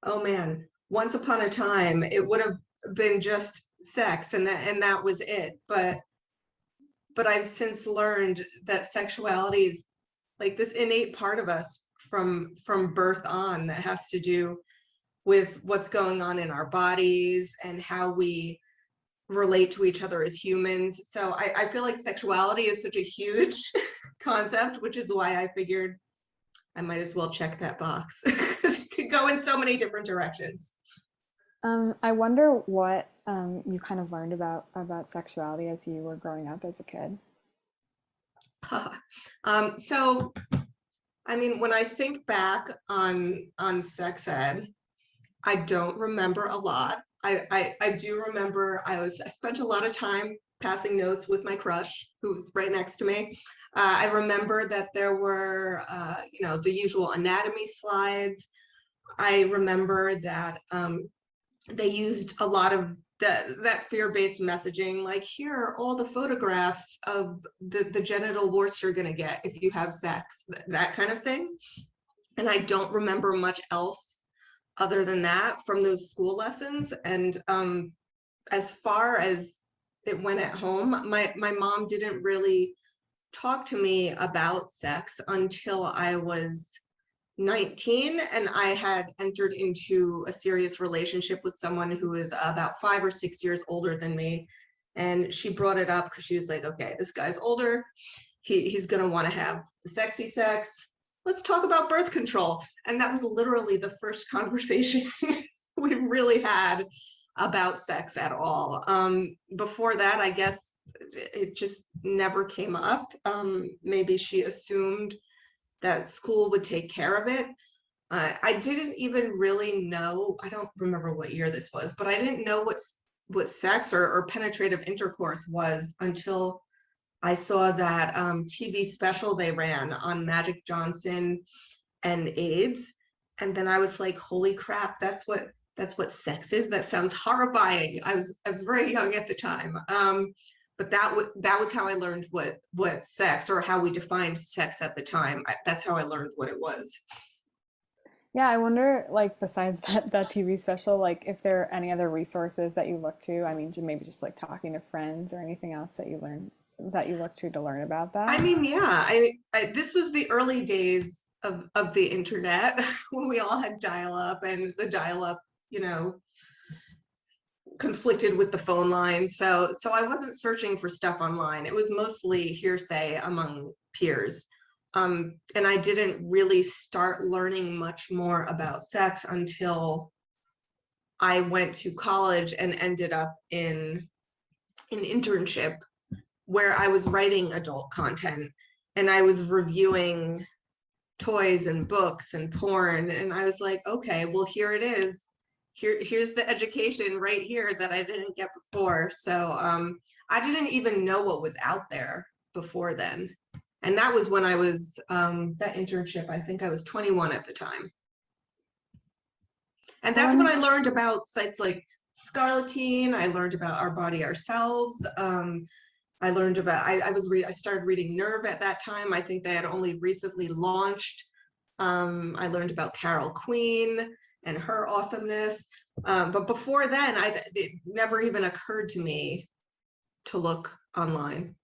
Oh man, once upon a time, it would have been just sex and that was it. But I've since learned that sexuality is like this innate part of us from birth on that has to do with what's going on in our bodies and how we relate to each other as humans. So I feel like sexuality is such a huge concept, which is why I figured I might as well check that box because it could go in so many different directions. I wonder what you kind of learned about sexuality as you were growing up as a kid. So I mean, when I think back on sex ed, I don't remember a lot. I do remember I spent a lot of time passing notes with my crush who was right next to me. I remember that there were the usual anatomy slides. I remember that they used a lot of that fear-based messaging, like here are all the photographs of the genital warts you're going to get if you have sex, that kind of thing. And I don't remember much else other than that from those school lessons. And as far as it went at home, my mom didn't really talk to me about sex until I was 19 and I had entered into a serious relationship with someone who is about 5 or 6 years older than me. And she brought it up because she was like, okay, this guy's older. He's going to want to have the sexy sex. Let's talk about birth control. And that was literally the first conversation we really had about sex at all. Before that, I guess it just never came up. Maybe she assumed that school would take care of it. I didn't even really know, I don't remember what year this was, but I didn't know what sex or penetrative intercourse was until I saw that TV special they ran on Magic Johnson and AIDS. And then I was like, holy crap, that's what sex is. That sounds horrifying. I was very young at the time. But that was how I learned what sex, or how we defined sex at the time. That's how I learned what it was. Yeah, I wonder, like, besides that TV special, like, if there are any other resources that you look to. I mean, maybe just like talking to friends or anything else that you look to learn about I that. mean, yeah, this was the early days of the internet when we all had dial-up, and the dial-up, you know, conflicted with the phone line. So I wasn't searching for stuff online. It was mostly hearsay among peers. And I didn't really start learning much more about sex until I went to college and ended up in an internship where I was writing adult content and I was reviewing toys and books and porn. And I was like, okay, well, here it is. Here's the education right here that I didn't get before. So I didn't even know what was out there before then. And that was when I was, that internship, I think I was 21 at the time. And that's when I Um, learned about sites like Scarletine. I learned about Our Body Ourselves. I learned about, I started reading Nerve at that time. I think they had only recently launched. I learned about Carol Queen and her awesomeness. But before then, it never even occurred to me to look online.